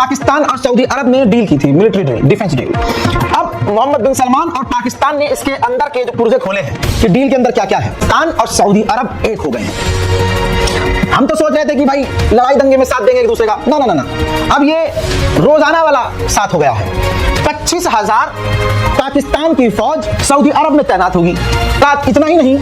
पाकिस्तान और सऊदी अरब ने डील की थी, मिलिट्री डील, डिफेंस डील। अब मोहम्मद बिन सलमान और पाकिस्तान ने इसके अंदर के जो पुर्जे खोले हैं कि डील के अंदर क्या क्या है। पाकिस्तान और सऊदी अरब एक हो गए हैं। हम तो सोच रहे थे कि भाई लड़ाई दंगे में साथ देंगे एक दूसरे का, ना ना ना ना, अब ये रोजाना वाला साथ हो गया है। 25,000 पाकिस्तान की फौज सऊदी अरब में तैनात होगी। इतना ही नहीं,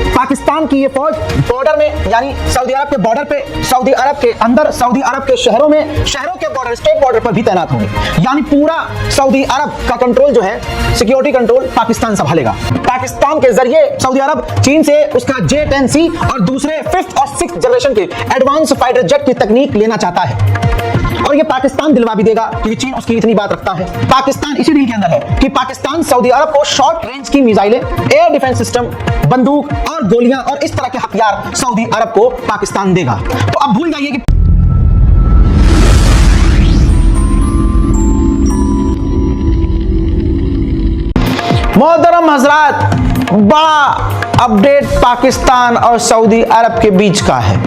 पाकिस्तान की ये फौज बॉर्डर में, यानी सऊदी अरब के बॉर्डर पे, सऊदी अरब के अंदर, सऊदी अरब के शहरों में, शहरों के बॉर्डर, स्टेट बॉर्डर पर भी तैनात होंगे। यानी पूरा सऊदी अरब का कंट्रोल जो है, सिक्योरिटी कंट्रोल पाकिस्तान संभालेगा। पाकिस्तान के जरिए सऊदी अरब चीन से उसका J-10C और दूसरे 5th और 6th जनरेशन के एडवांस फाइटर जेट की तकनीक लेना चाहता है, और ये पाकिस्तान दिलवा भी देगा क्योंकि चीन उसकी इतनी बात रखता है। पाकिस्तान इसी डील के अंदर है कि पाकिस्तान सऊदी अरब को शॉर्ट रेंज की मिसाइलें, एयर डिफेंस सिस्टम, बंदूक और गोलियां और इस तरह के हथियार सऊदी अरब को पाकिस्तान देगा। तो अब भूल जाइए कि मोहतरम हजरात, बड़ा अपडेट पाकिस्तान और सऊदी अरब के बीच का है।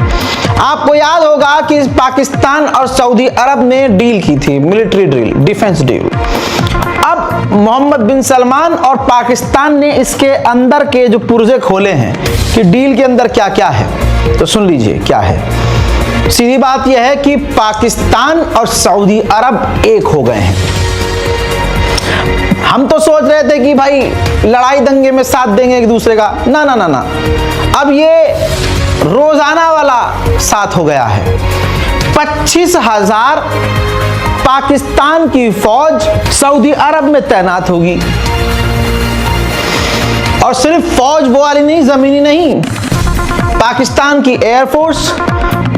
आपको याद होगा कि पाकिस्तान और सऊदी अरब ने डील की थी, मिलिट्री डील, डिफेंस डील। अब मोहम्मद बिन सलमान और पाकिस्तान ने इसके अंदर के जो पुर्जे खोले हैं कि डील के अंदर क्या क्या है, तो सुन लीजिए क्या है। सीधी बात यह है कि पाकिस्तान और सऊदी अरब एक हो गए हैं। हम तो सोच रहे थे कि भाई लड़ाई दंगे में साथ देंगे एक दूसरे का, ना ना ना ना, अब ये रोजाना वाला साथ हो गया है। 25,000 पाकिस्तान की फौज सऊदी अरब में तैनात होगी, और सिर्फ फौज वो वाली नहीं, जमीनी नहीं, पाकिस्तान की एयरफोर्स,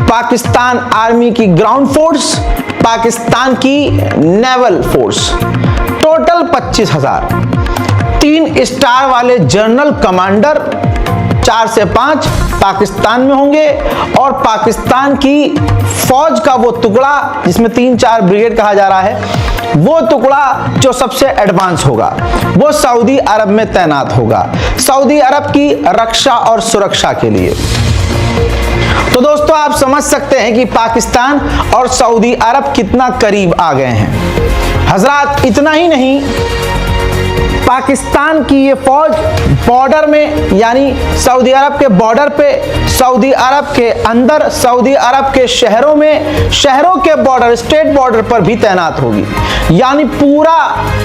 पाकिस्तान आर्मी की ग्राउंड फोर्स, पाकिस्तान की नेवल फोर्स, टोटल 25,000। 3 स्टार वाले जनरल कमांडर 4 से 5 पाकिस्तान में होंगे, और पाकिस्तान की फौज का वो टुकड़ा जिसमें 3-4 ब्रिगेड कहा जा रहा है, वो टुकड़ा जो सबसे एडवांस होगा वो सऊदी अरब में तैनात होगा, सऊदी अरब की रक्षा और सुरक्षा के लिए। तो दोस्तों आप समझ सकते हैं कि पाकिस्तान और सऊदी अरब कितना करीब आ गए हैं। हजरात इतना ही नहीं, पाकिस्तान की ये फौज बॉर्डर में, यानी सऊदी अरब के बॉर्डर पे, सऊदी अरब के अंदर, सऊदी अरब के शहरों में, शहरों के बॉर्डर, स्टेट बॉर्डर पर भी तैनात होगी। यानी पूरा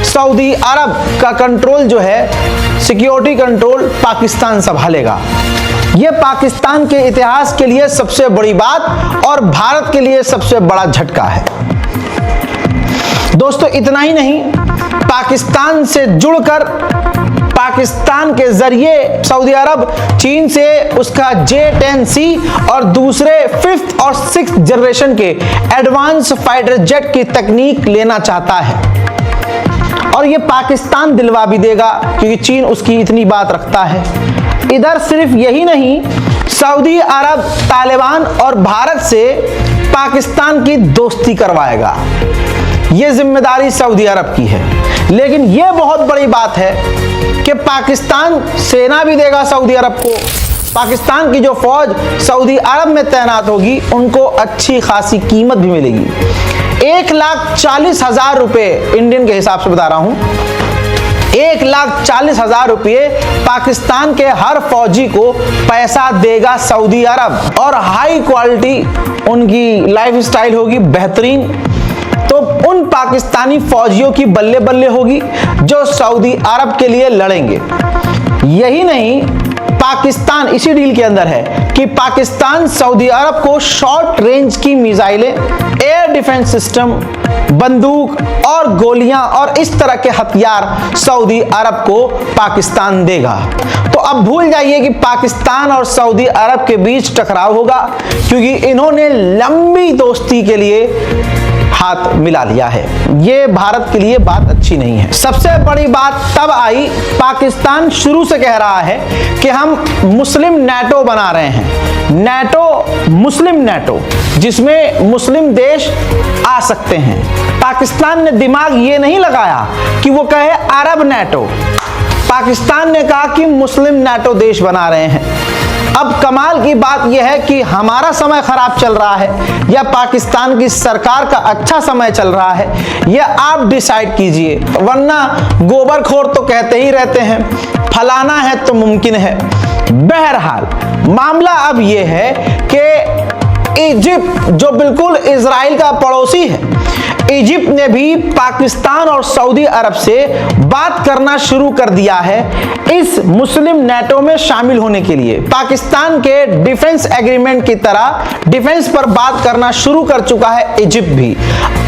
सऊदी अरब का कंट्रोल जो है, सिक्योरिटी कंट्रोल पाकिस्तान संभालेगा। ये पाकिस्तान के इतिहास के लिए सबसे बड़ी बात और भारत के लिए सबसे बड़ा झटका है। दोस्तों इतना ही नहीं, पाकिस्तान से जुड़कर, पाकिस्तान के जरिए सऊदी अरब चीन से उसका J-10C और दूसरे 5th और 6th जनरेशन के एडवांस फाइटर जेट की तकनीक लेना चाहता है, और ये पाकिस्तान दिलवा भी देगा क्योंकि चीन उसकी इतनी बात रखता है। इधर सिर्फ यही नहीं, सऊदी अरब तालिबान और भारत से पाकिस्तान की दोस्ती करवाएगा। ये जिम्मेदारी सऊदी अरब की है। लेकिन ये बहुत बड़ी बात है कि पाकिस्तान सेना भी देगा सऊदी अरब को। पाकिस्तान की जो फौज सऊदी अरब में तैनात होगी उनको अच्छी खासी कीमत भी मिलेगी। 1,40,000 रुपए इंडियन के हिसाब से बता रहा हूं, 1,40,000 रुपये पाकिस्तान के हर फौजी को पैसा देगा सऊदी अरब, और हाई क्वालिटी उनकी लाइफ स्टाइल होगी, बेहतरीन। तो उन पाकिस्तानी फौजियों की बल्ले बल्ले होगी जो सऊदी अरब के लिए लड़ेंगे। यही नहीं, पाकिस्तान इसी डील के अंदर है कि पाकिस्तान सऊदी अरब को शॉर्ट रेंज की मिसाइलें, एयर डिफेंस सिस्टम, बंदूक और गोलियां और इस तरह के हथियार सऊदी अरब को पाकिस्तान देगा। तो अब भूल जाइए कि पाकिस्तान और सऊदी अरब के बीच टकराव होगा, क्योंकि इन्होंने लंबी दोस्ती के लिए हाथ मिला लिया है। ये भारत के लिए बात अच्छी नहीं है। सबसे बड़ी बात तब आई, पाकिस्तान शुरू से कह रहा है कि हम मुस्लिम नेटो बना रहे हैं, नेटो, मुस्लिम नेटो, जिसमें मुस्लिम देश आ सकते हैं। पाकिस्तान ने दिमाग ये नहीं लगाया कि वो कहे अरब नेटो, पाकिस्तान ने कहा कि मुस्लिम नेटो देश बना रहे हैं। अब कमाल की बात यह है कि हमारा समय खराब चल रहा है या पाकिस्तान की सरकार का अच्छा समय चल रहा है, यह आप डिसाइड कीजिए, वरना गोबरखोर तो कहते ही रहते हैं फलाना है तो मुमकिन है। बहरहाल मामला अब यह है कि इजिप्ट जो बिल्कुल इजराइल का पड़ोसी है, इजिप्ट ने भी पाकिस्तान और सऊदी अरब से बात करना शुरू कर दिया है इस मुस्लिम नेटो में शामिल होने के लिए। पाकिस्तान के डिफेंस एग्रीमेंट की तरह डिफेंस पर बात करना शुरू कर चुका है इजिप्ट भी।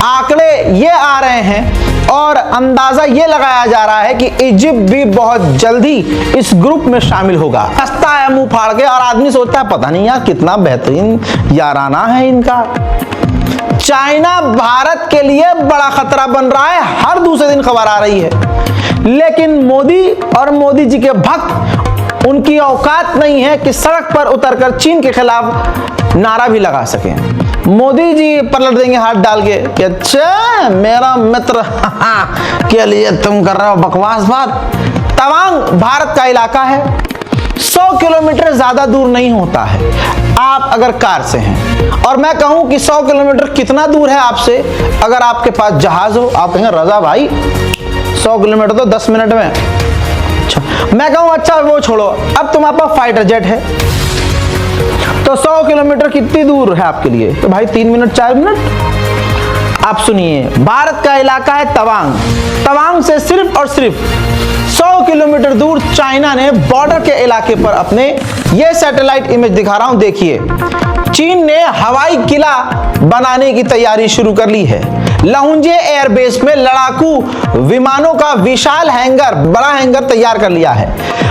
आंकड़े ये आ रहे हैं और अंदाजा ये लगाया जा रहा है कि इजिप्ट भी बहुत जल्दी इस ग्रुप में शामिल होगा। हंसता है मुंह फाड़ के और आदमी सोचता है पता नहीं यार कितना बेहतरीन याराना है इनका। चाइना भारत के लिए बड़ा खतरा बन रहा है, हर दूसरे दिन खबर आ रही है, लेकिन मोदी और मोदी जी के भक्त, उनकी औकात नहीं है कि सड़क पर उतरकर चीन के खिलाफ नारा भी लगा सकें। मोदी जी पलट देंगे हाथ डाल के कि अच्छा मेरा मित्र के लिए तुम कर रहे हो बकवास बात। तवांग भारत का इलाका है, 100 किलोमीटर ज्यादा दूर नहीं होता है आप अगर कार से हैं। और मैं कहूं कि 100 किलोमीटर कितना दूर है आपसे, अगर आपके पास जहाज हो, आप कहेंगे रजा भाई 100 किलोमीटर तो 10 मिनट में। अच्छा मैं कहूं अच्छा वो छोड़ो, अब तुम्हारे पास फाइटर जेट है तो 100 किलोमीटर कितनी दूर है आपके लिए, तो भाई 3 मिनट 4 मिनट। आप सुनिए, भारत का इलाका है तवांग, तवांग से सिर्फ और सिर्फ 100 किलोमीटर दूर चाइना ने बॉर्डर के इलाके पर अपने, ये सैटेलाइट इमेज दिखा रहा हूं देखिए, चीन ने हवाई किला बनाने की तैयारी शुरू कर ली है। लाहुंजे एयरबेस में लड़ाकू विमानों का विशाल हैंगर, बड़ा हैंगर तैयार कर लिया है।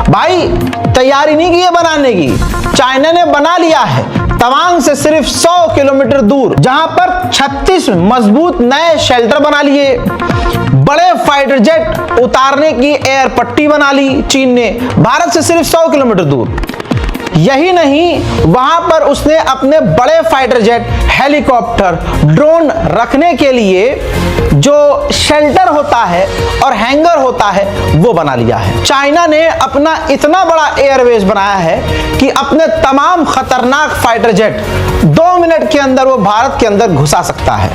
भाई तैयारी नहीं की है बनाने की, चाइना ने बना लिया है तवांग से सिर्फ 100 किलोमीटर दूर, जहां पर 36 मजबूत नए शेल्टर बना लिए, बड़े फाइटर जेट उतारने की एयर पट्टी बना ली चीन ने, भारत से सिर्फ 100 किलोमीटर दूर। यही नहीं, वहां पर उसने अपने बड़े फाइटर जेट, हेलीकॉप्टर, ड्रोन रखने के लिए जो शेल्टर होता है और हैंगर होता है वो बना लिया है। चाइना ने अपना इतना बड़ा एयरबेस बनाया है कि अपने तमाम खतरनाक फाइटर जेट 2 मिनट के अंदर वो भारत के अंदर घुसा सकता है।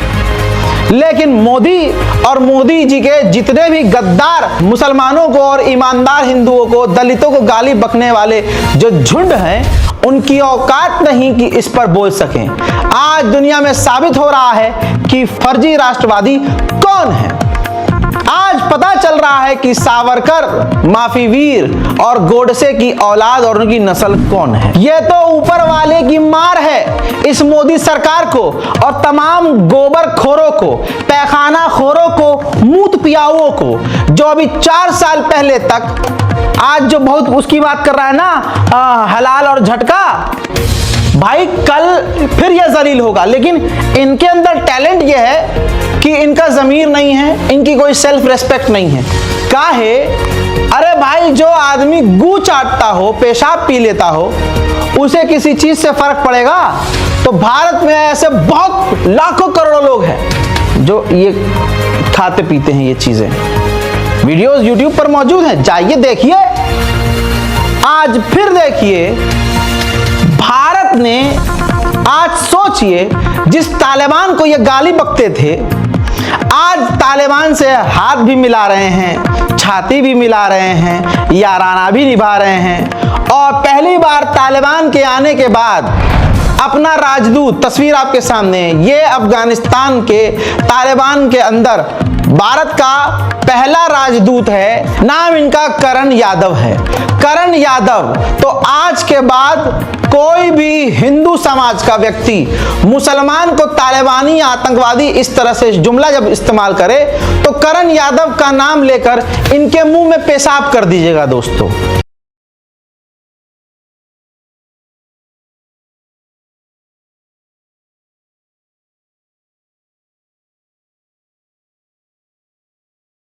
लेकिन मोदी और मोदी जी के जितने भी गद्दार मुसलमानों को और ईमानदार हिंदुओं को, दलितों को गाली बकने वाले जो झुंड हैं, उनकी औकात नहीं कि इस पर बोल सकें। आज दुनिया में साबित हो रहा है कि फर्जी राष्ट्रवादी कौन है। आज पता चल रहा है कि सावरकर, माफी वीर और गोडसे की औलाद और उनकी नस्ल कौन है। यह तो ऊपर वाले की मार है इस मोदी सरकार को और तमाम गोबर खोरों को, पैखाना खोरों को, मूत पियाओं को, जो अभी 4 साल पहले तक, आज जो बहुत उसकी बात कर रहा है ना हलाल और झटका, भाई कल फिर यह जलील होगा। लेकिन इनके अंदर टैलेंट यह है कि इनका जमीर नहीं है, इनकी कोई सेल्फ रेस्पेक्ट नहीं है। काहे? अरे भाई जो आदमी गू चाटता हो, पेशाब पी लेता हो, उसे किसी चीज से फर्क पड़ेगा? तो भारत में ऐसे बहुत लाखों करोड़ों लोग हैं जो ये खाते पीते हैं ये चीजें। वीडियोस YouTube पर मौजूद हैं, जाइए देखिए। आज फिर देखिए, भारत ने, आज सोचिए, जिस तालिबान को ये गाली बकते थे, आज तालिबान से हाथ भी मिला रहे हैं, छाती भी मिला रहे हैं, याराना भी निभा रहे हैं। और पहली बार तालिबान के आने के बाद अपना राजदूत, तस्वीर आपके सामने, ये अफगानिस्तान के तालिबान के अंदर भारत का पहला राजदूत है, नाम इनका करण यादव है। करण यादव, तो आज के बाद कोई भी हिंदू समाज का व्यक्ति मुसलमान को तालिबानी आतंकवादी इस तरह से जुमला जब इस्तेमाल करे तो करण यादव का नाम लेकर इनके मुंह में पेशाब कर दीजिएगा दोस्तों।